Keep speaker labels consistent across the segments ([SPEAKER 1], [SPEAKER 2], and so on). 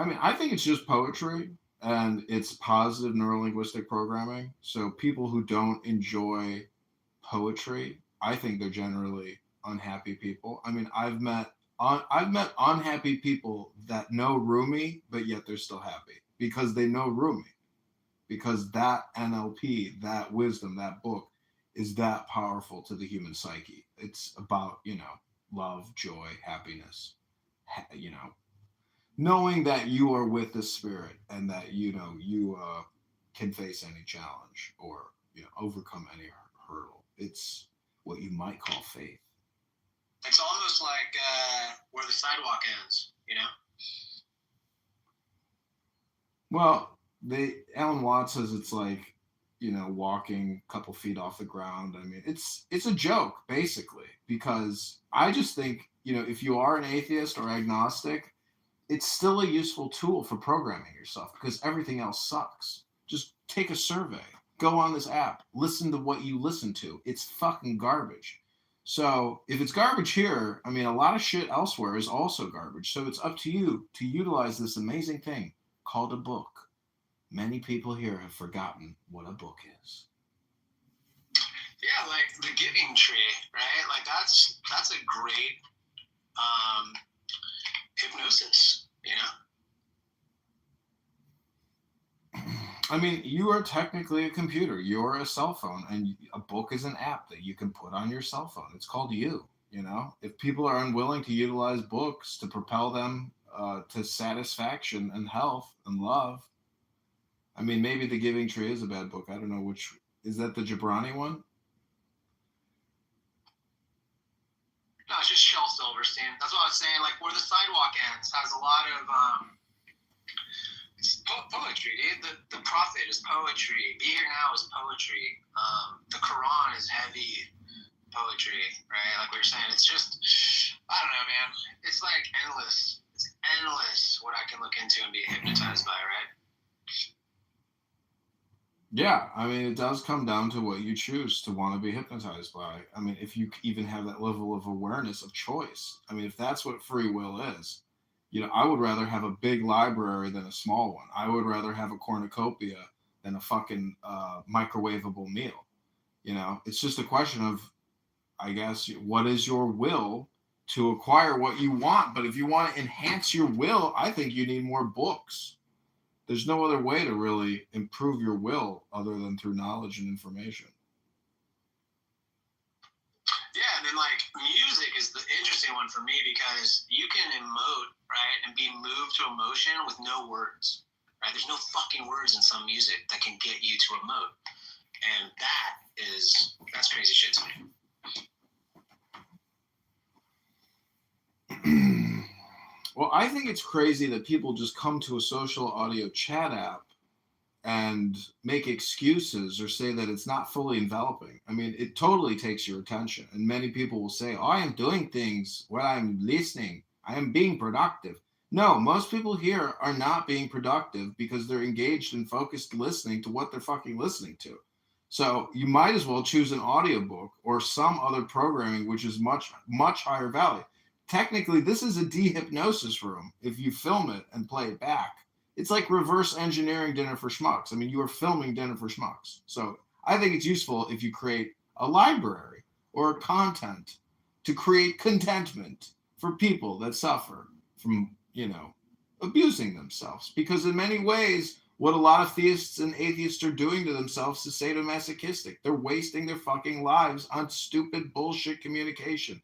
[SPEAKER 1] I mean, I think it's just poetry and it's positive neurolinguistic programming. So people who don't enjoy poetry, I think they're generally unhappy people. I mean, I've met unhappy people that know Rumi, but yet they're still happy because they know Rumi. Because that NLP, that wisdom, that book is that powerful to the human psyche. It's about, love, joy, happiness, you know, knowing that you are with the spirit and that, you can face any challenge or, overcome any hurdle. It's what you might call faith.
[SPEAKER 2] It's almost like where the sidewalk ends, you know?
[SPEAKER 1] Well, Alan Watts says it's like, walking a couple feet off the ground. I mean, it's a joke basically because I just think, if you are an atheist or agnostic, it's still a useful tool for programming yourself because everything else sucks. Just take a survey, go on this app, listen to what you listen to. It's fucking garbage. So if it's garbage here, I mean, a lot of shit elsewhere is also garbage. So it's up to you to utilize this amazing thing called a book. Many people here have forgotten what a book is.
[SPEAKER 2] Yeah, like the Giving Tree, right? Like that's a great hypnosis, you
[SPEAKER 1] know? I mean, you are technically a computer. You're a cell phone, and a book is an app that you can put on your cell phone. It's called you. If people are unwilling to utilize books to propel them to satisfaction and health and love, I mean, maybe The Giving Tree is a bad book. I don't know which. Is that the Jabrani one?
[SPEAKER 2] No, it's just Shel Silverstein. That's what I was saying. Like, Where the Sidewalk Ends has a lot of it's poetry, dude. The Prophet is poetry. Be Here Now is poetry. The Quran is heavy poetry, right? Like we were saying, it's just, I don't know, man. It's like endless. It's endless what I can look into and be hypnotized by, right?
[SPEAKER 1] Yeah, I mean, it does come down to what you choose to want to be hypnotized by. I mean, if you even have that level of awareness of choice, I mean, if that's what free will is, I would rather have a big library than a small one. I would rather have a cornucopia than a fucking microwavable meal. It's just a question of, I guess, what is your will to acquire what you want? But if you want to enhance your will, I think you need more books. There's no other way to really improve your will other than through knowledge and information.
[SPEAKER 2] Yeah, and then like music is the interesting one for me because you can emote, right, and be moved to emotion with no words, right? There's no fucking words in some music that can get you to emote, and that's crazy shit to me.
[SPEAKER 1] Well, I think it's crazy that people just come to a social audio chat app and make excuses or say that it's not fully enveloping. I mean, it totally takes your attention. And many people will say, oh, I am doing things while I'm listening. I am being productive. No, most people here are not being productive because they're engaged and focused listening to what they're fucking listening to. So you might as well choose an audiobook or some other programming which is much, much higher value. Technically, this is a dehypnosis room if you film it and play it back. It's like reverse engineering Dinner for Schmucks. I mean, you are filming Dinner for Schmucks. So I think it's useful if you create a library or content to create contentment for people that suffer from, abusing themselves. Because in many ways, what a lot of theists and atheists are doing to themselves is sadomasochistic. They're wasting their fucking lives on stupid bullshit communication.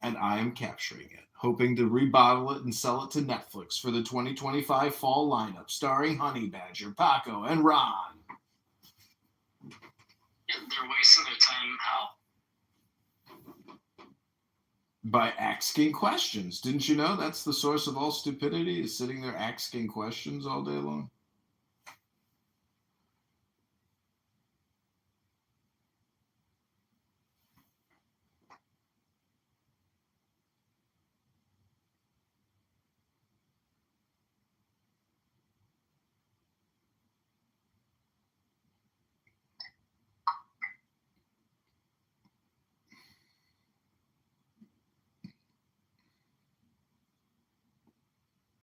[SPEAKER 1] And I am capturing it, hoping to rebottle it and sell it to Netflix for the 2025 fall lineup, starring Honey Badger, Paco, and Ron.
[SPEAKER 2] They're wasting their time how?
[SPEAKER 1] By asking questions. Didn't you know that's the source of all stupidity, is sitting there asking questions all day long?